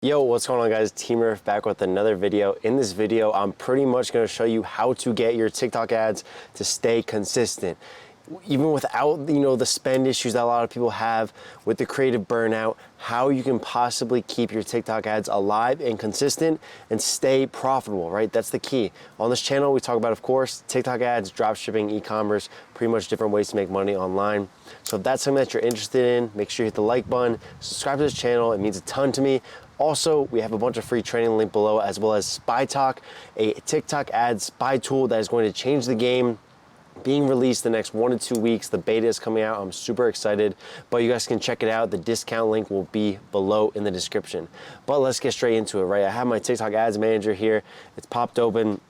Yo, what's going on guys? Team Murph back with another video. In this video, I'm pretty much going to show you how to get your TikTok ads to stay consistent. Even without, the spend issues that a lot of people have with the creative burnout, how you can possibly keep your TikTok ads alive and consistent and stay profitable, right? That's the key. On this channel, we talk about, of course, TikTok ads, dropshipping, e-commerce, pretty much different ways to make money online. So if that's something that you're interested in, make sure you hit the like button, subscribe to this channel. It means a ton to me. Also, we have a bunch of free training linked below, as well as Spy Talk, a TikTok ad spy tool that is going to change the game, being released the next 1 to 2 weeks. The beta is coming out. I'm super excited, but you guys can check it out. The discount link will be below in the description. But let's get straight into it, right? I have my TikTok ads manager here. It's popped open.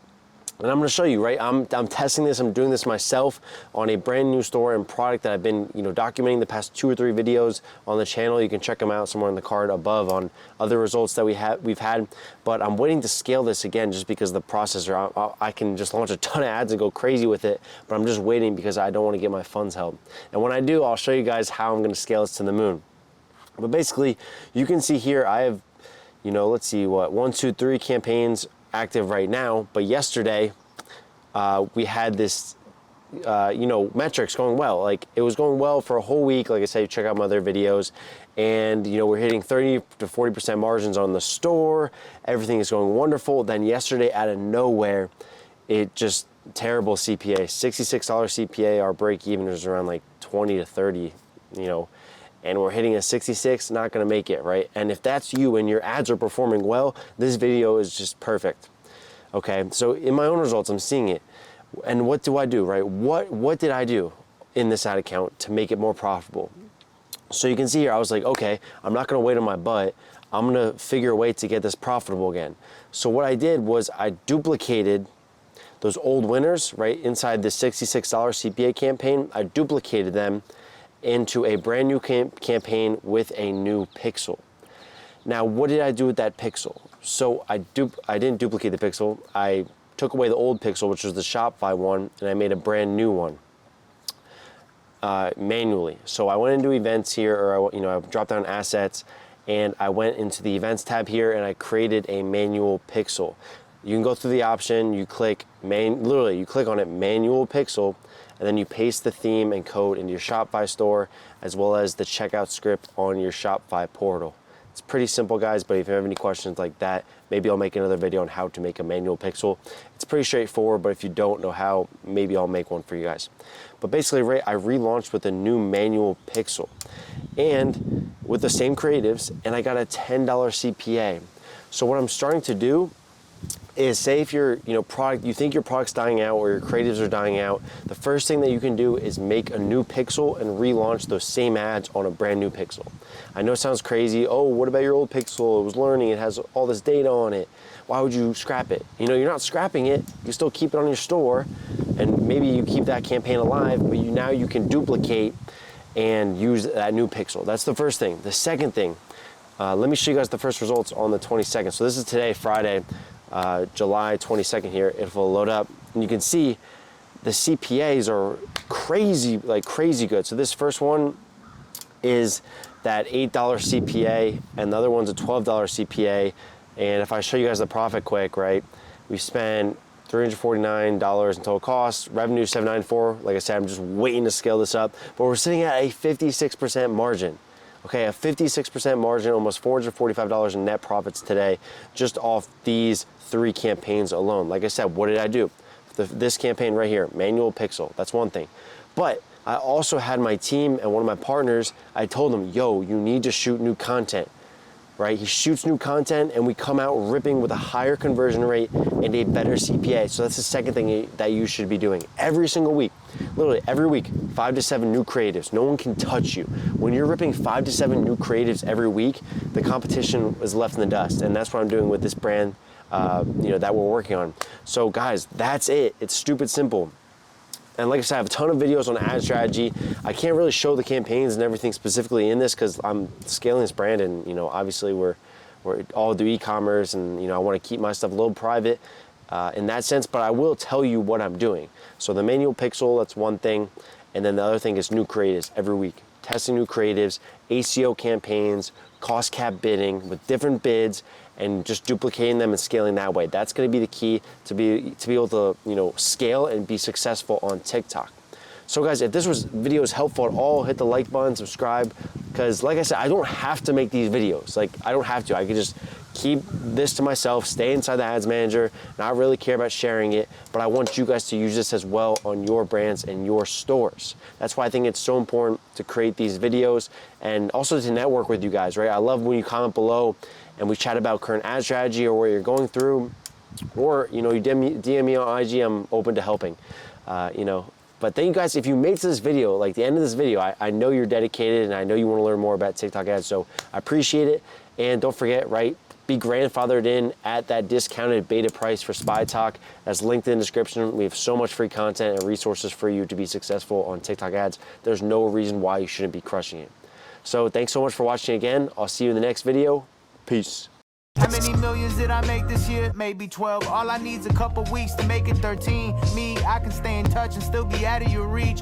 And I'm gonna show you, right? I'm testing this, I'm doing this myself on a brand new store and product that I've been, documenting the past 2 or 3 videos on the channel. You can check them out somewhere in the card above on other results that we've had. But I'm waiting to scale this again just because the processor, I can just launch a ton of ads and go crazy with it, but I'm just waiting because I don't wanna get my funds held. And when I do, I'll show you guys how I'm gonna scale this to the moon. But basically, you can see here, I have, let's see, 1, 2, 3 campaigns active right now, but yesterday we had this metrics going well. Like, it was going well for a whole week. Like I said, check out my other videos, and we're hitting 30 to 40% margins on the store. Everything is going wonderful. Then yesterday, out of nowhere, it just terrible CPA, $66 CPA. Our break even is around like 20 to 30, and we're hitting a 66, not gonna make it, right? And if that's you and your ads are performing well, this video is just perfect. Okay, so in my own results, I'm seeing it. And what do I do, right? What did I do in this ad account to make it more profitable? So you can see here, I was like, okay, I'm not gonna wait on my butt. I'm gonna figure a way to get this profitable again. So what I did was I duplicated those old winners, right? Inside the $66 CPA campaign, I duplicated them into a brand new campaign with a new pixel. Now, what did I do with that pixel? So I didn't duplicate the pixel. I took away the old pixel, which was the Shopify one, and I made a brand new one manually. So I went into events here, or I dropped down assets, and I went into the events tab here, and I created a manual pixel. You can go through the option, you click you click on it, manual pixel, and then you paste the theme and code into your Shopify store, as well as the checkout script on your Shopify portal. It's pretty simple, guys, but if you have any questions like that, maybe I'll make another video on how to make a manual pixel. It's pretty straightforward, but if you don't know how, maybe I'll make one for you guys. But basically, right, I relaunched with a new manual pixel and with the same creatives, and I got a $10 CPA. So what I'm starting to do is, say if your product, you think your product's dying out or your creatives are dying out, the first thing that you can do is make a new pixel and relaunch those same ads on a brand new pixel. I know it sounds crazy. Oh, what about your old pixel? It was learning, it has all this data on it. Why would you scrap it? You're not scrapping it. You still keep it on your store, and maybe you keep that campaign alive, but now you can duplicate and use that new pixel. That's the first thing. The second thing, let me show you guys the first results on the 22nd. So this is today, Friday, July 22nd here. It will load up, and you can see the CPAs are crazy, like crazy good. So this first one is that $8 CPA, and the other one's a $12 CPA. And if I show you guys the profit quick, right, we spent $349 in total costs, revenue $794. Like I said, I'm just waiting to scale this up, but we're sitting at a 56% margin. Okay, a 56% margin, almost $445 in net profits today, just off these 3 campaigns alone. Like I said, what did I do? This campaign right here, manual pixel, that's one thing. But I also had my team and one of my partners, I told them, yo, you need to shoot new content, right? He shoots new content, and we come out ripping with a higher conversion rate and a better CPA. So that's the second thing that you should be doing every single week. Literally every week, 5 to 7 new creatives. No one can touch you. When you're ripping 5 to 7 new creatives every week, the competition is left in the dust. And that's what I'm doing with this brand, that we're working on. So guys, that's it. It's stupid simple. And like I said, I have a ton of videos on ad strategy. I can't really show the campaigns and everything specifically in this because I'm scaling this brand, and obviously we're all do e-commerce, and I want to keep my stuff a little private in that sense. But I will tell you what I'm doing. So the manual pixel, that's one thing, and then the other thing is new creatives every week. testing new creatives, ACO campaigns, cost cap bidding with different bids, and just duplicating them and scaling that way. That's going to be the key to be able to, you know, scale and be successful on TikTok. So guys, if this video is helpful at all, hit the like button, subscribe, because like I said, I don't have to make these videos. Like, I don't have to. I could just keep this to myself, stay inside the ads manager, not really care about sharing it, but I want you guys to use this as well on your brands and your stores. That's why I think it's so important to create these videos and also to network with you guys, right? I love when you comment below and we chat about current ad strategy or where you're going through, or, you know, you DM me on IG, I'm open to helping, you know. But thank you guys. If you made it to this video, like the end of this video, I know you're dedicated and I know you want to learn more about TikTok ads, so I appreciate it. And don't forget, right, be grandfathered in at that discounted beta price for Spy Talk. That's linked in the description. We have so much free content and resources for you to be successful on TikTok ads. There's no reason why you shouldn't be crushing it. So thanks so much for watching again. I'll see you in the next video. Peace. How many millions did I make this year? Maybe 12. All I need's a couple weeks to make it 13. Me, I can stay in touch and still be out of your reach.